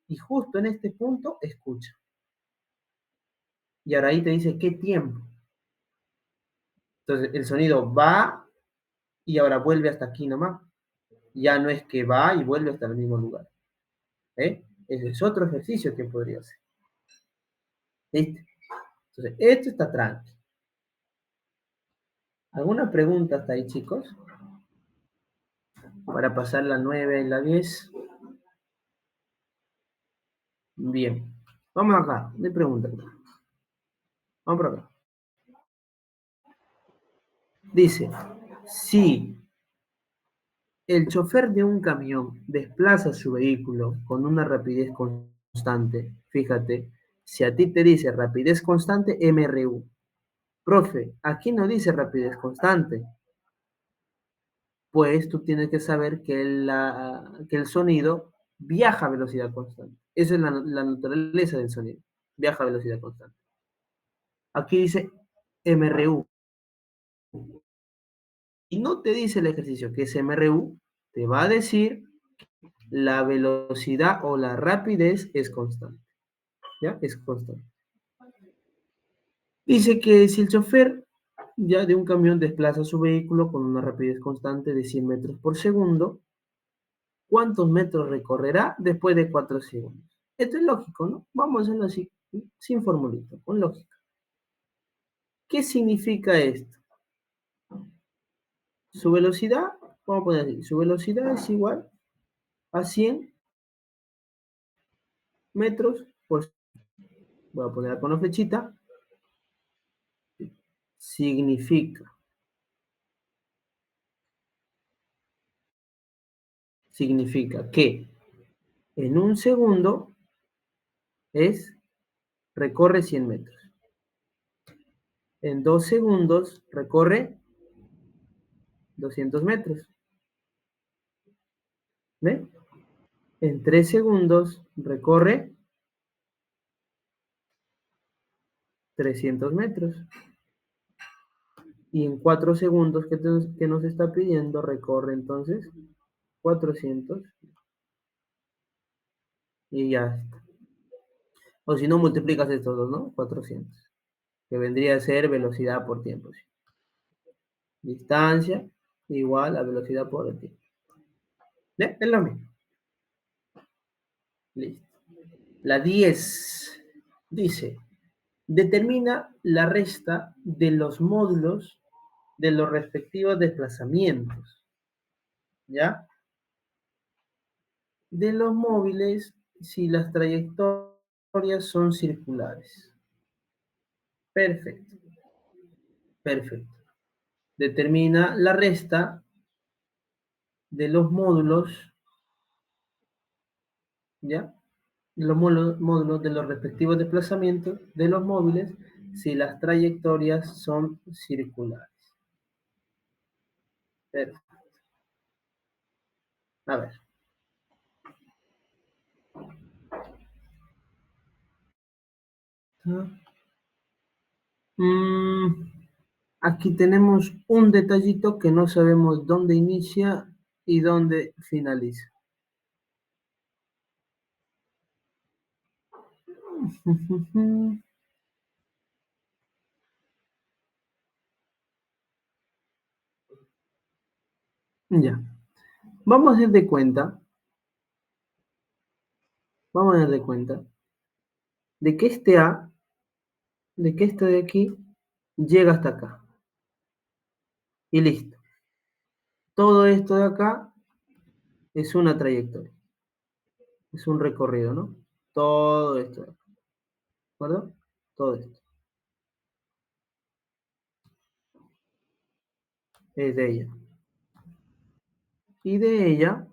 y justo en este punto escucha. Y ahora ahí te dice qué tiempo. Entonces el sonido va y ahora vuelve hasta aquí nomás. Ya no es que va y vuelve hasta el mismo lugar. ¿Eh? Ese es otro ejercicio que podría hacer. ¿Viste? Entonces, esto está tranqui. ¿Alguna pregunta hasta ahí, chicos? Para pasar la 9 y la 10. Bien. Vamos acá. Me pregunta. Vamos por acá. Dice, si el chofer de un camión desplaza su vehículo con una rapidez constante, fíjate, si a ti te dice rapidez constante, MRU. Profe, aquí no dice rapidez constante. Pues tú tienes que saber que el sonido viaja a velocidad constante. Esa es la naturaleza del sonido. Viaja a velocidad constante. Aquí dice MRU. Y no te dice el ejercicio que es MRU, te va a decir la velocidad o la rapidez es constante. ¿Ya? Es constante. Dice que si el chofer ya de un camión desplaza su vehículo con una rapidez constante de 100 metros por segundo, ¿cuántos metros recorrerá después de 4 segundos? Esto es lógico, ¿no? Vamos a hacerlo así, sin formulita, con lógica. ¿Qué significa esto? Su velocidad, vamos a poner así, su velocidad es igual a 100 metros por segundo. Voy a poner con una flechita. Significa que en un segundo recorre 100 metros. En 2 segundos recorre 200 metros. ¿Ve? En 3 segundos recorre 300 metros. Y en 4 segundos que nos está pidiendo recorre entonces 400 y ya está. O si no, multiplicas estos dos, ¿no? 400, que vendría a ser velocidad por tiempo. ¿Sí? Distancia igual a velocidad por el tiempo. ¿Eh? Es lo mismo. Listo. La 10 dice, determina la resta de los módulos de los respectivos desplazamientos, ¿ya? De los móviles si las trayectorias son circulares. Perfecto, perfecto. Determina la resta de los módulos, ¿ya? Los módulos de los respectivos desplazamientos de los móviles si las trayectorias son circulares. Perfecto. A ver. Aquí tenemos un detallito que no sabemos dónde inicia y dónde finaliza. Ya. Vamos a dar de cuenta, vamos a dar de cuenta de que este A, de que este de aquí, llega hasta acá. Y listo. Todo esto de acá es una trayectoria, es un recorrido, ¿no? Todo esto, ¿de acuerdo? Todo esto es de ella. Y de ella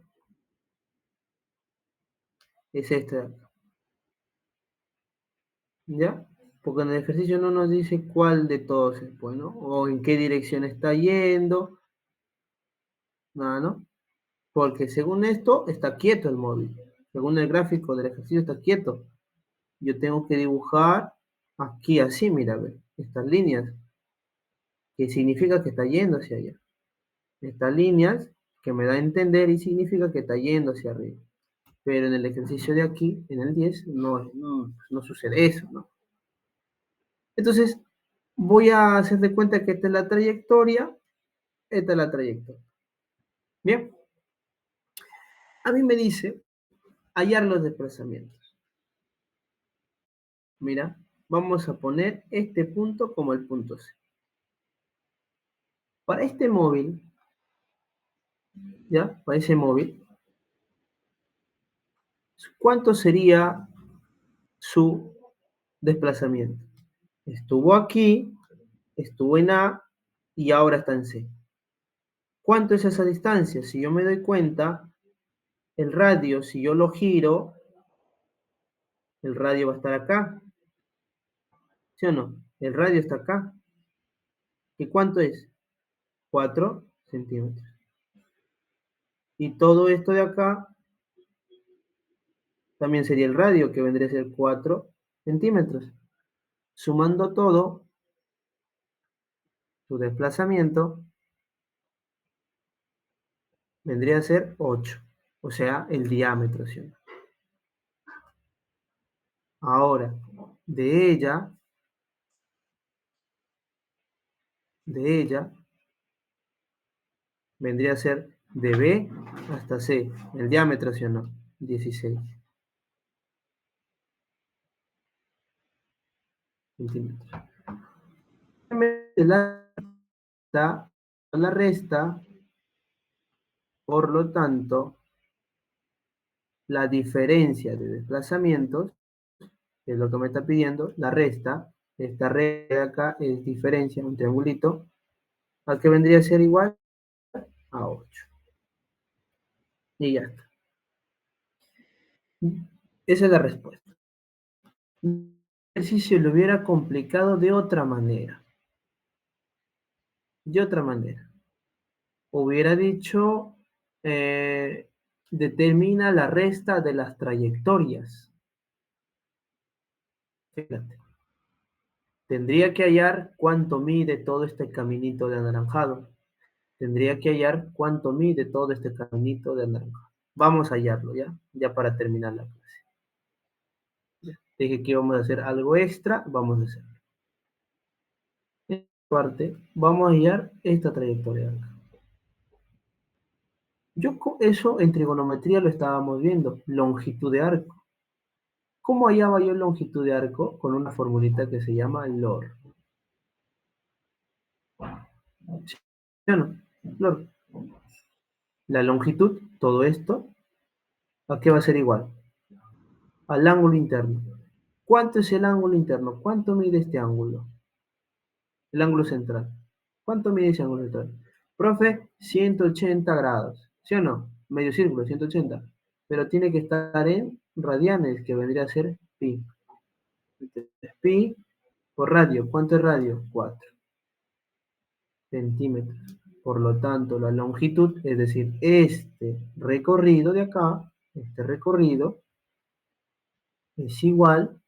es este de acá, ¿ya? Porque en el ejercicio no nos dice cuál de todos es, pues, ¿no? O en qué dirección está yendo, nada, ¿no? Porque según esto está quieto el móvil. Según el gráfico del ejercicio está quieto. Yo tengo que dibujar aquí así, mira, ve, estas líneas, que significa que está yendo hacia allá. Estas líneas que me da a entender y significa que está yendo hacia arriba. Pero en el ejercicio de aquí, en el 10, no sucede eso, ¿no? Entonces, voy a hacer de cuenta que esta es la trayectoria, esta es la trayectoria. Bien, a mí me dice hallar los desplazamientos. Mira, vamos a poner este punto como el punto C. Para este móvil, ¿ya? Para ese móvil, ¿cuánto sería su desplazamiento? Estuvo aquí, estuvo en A y ahora está en C. ¿Cuánto es esa distancia? Si yo me doy cuenta, el radio, si yo lo giro, el radio va a estar acá, ¿sí o no? El radio está acá. ¿Y cuánto es? 4 centímetros. Y todo esto de acá también sería el radio, que vendría a ser 4 centímetros. Sumando todo, su desplazamiento vendría a ser 8, o sea, el diámetro, ¿sí? Ahora, de ella, de ella, vendría a ser de B hasta C, el diámetro, ¿sí o no? 16 centímetros. La resta, por lo tanto, la diferencia de desplazamientos, que es lo que me está pidiendo, la resta, esta resta de acá es diferencia, un triangulito, ¿a qué vendría a ser igual? A 8. Y ya está. Esa es la respuesta. El ejercicio lo hubiera complicado de otra manera. De otra manera. Hubiera dicho, determina la resta de las trayectorias. Fíjate. Tendría que hallar cuánto mide todo este caminito de anaranjado. Tendría que hallar cuánto mide todo este caminito de anaranjado. Vamos a hallarlo, ¿ya? Ya para terminar la clase. Ya. Dije que íbamos a hacer algo extra, vamos a hacerlo. En esta parte, vamos a hallar esta trayectoria de acá. Eso en trigonometría lo estábamos viendo, longitud de arco. ¿Cómo hallaba yo longitud de arco? Con una formulita que se llama LOR. ¿Sí o no? Flor, la longitud, todo esto, ¿a qué va a ser igual? Al ángulo interno. ¿Cuánto es el ángulo interno? ¿Cuánto mide este ángulo? El ángulo central. ¿Cuánto mide ese ángulo central? Profe, 180 grados. ¿Sí o no? Medio círculo, 180. Pero tiene que estar en radianes, que vendría a ser pi. Entonces, pi por radio. ¿Cuánto es radio? 4 centímetros. Por lo tanto, la longitud, es decir, este recorrido de acá, este recorrido, es igual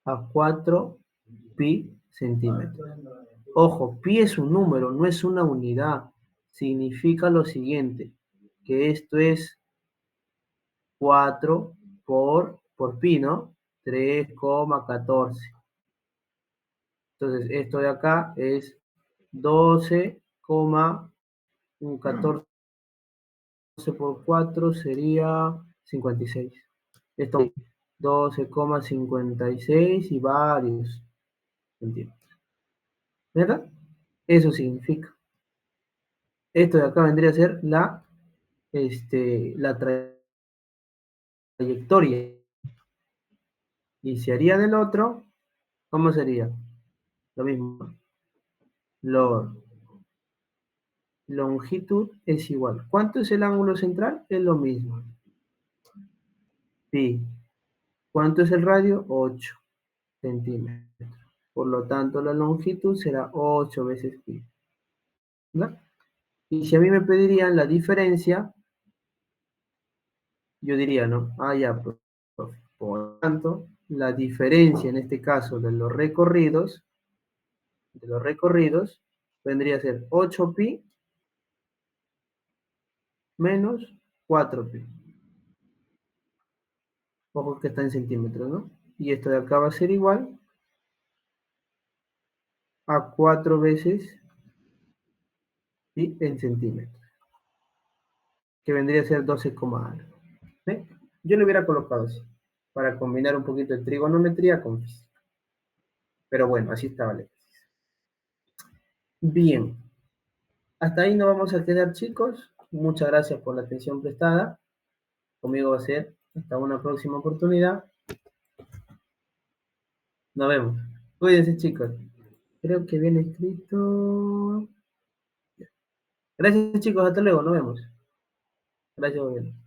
a 4 pi centímetros. Ojo, pi es un número, no es una unidad. Significa lo siguiente, que esto es 4 por pi, ¿no? 3,14. Entonces, esto de acá es 12,14 por 4 sería 56. Esto 12,56 y varios centímetros. ¿Verdad? Eso significa. Esto de acá vendría a ser la trayectoria. Y si haría del otro, ¿cómo sería? Lo mismo. Longitud es igual. ¿Cuánto es el ángulo central? Es lo mismo. Pi. ¿Cuánto es el radio? 8 centímetros. Por lo tanto, la longitud será 8 veces pi. ¿No? Y si a mí me pedirían la diferencia, yo diría, ¿no? Ah, ya, por lo tanto, la diferencia en este caso de los recorridos vendría a ser 8 pi menos 4 pi. Ojo que está en centímetros, ¿no? Y esto de acá va a ser igual a 4 veces pi en centímetros, que vendría a ser 12, algo. ¿Sí? Yo lo hubiera colocado así, para combinar un poquito de trigonometría con física. Pero bueno, así estaba el ejercicio. Bien, hasta ahí nos vamos a quedar, chicos. Muchas gracias por la atención prestada. Conmigo va a ser hasta una próxima oportunidad. Nos vemos. Cuídense, chicos. Creo que viene escrito. Gracias, chicos. Hasta luego. Nos vemos. Gracias, gobierno.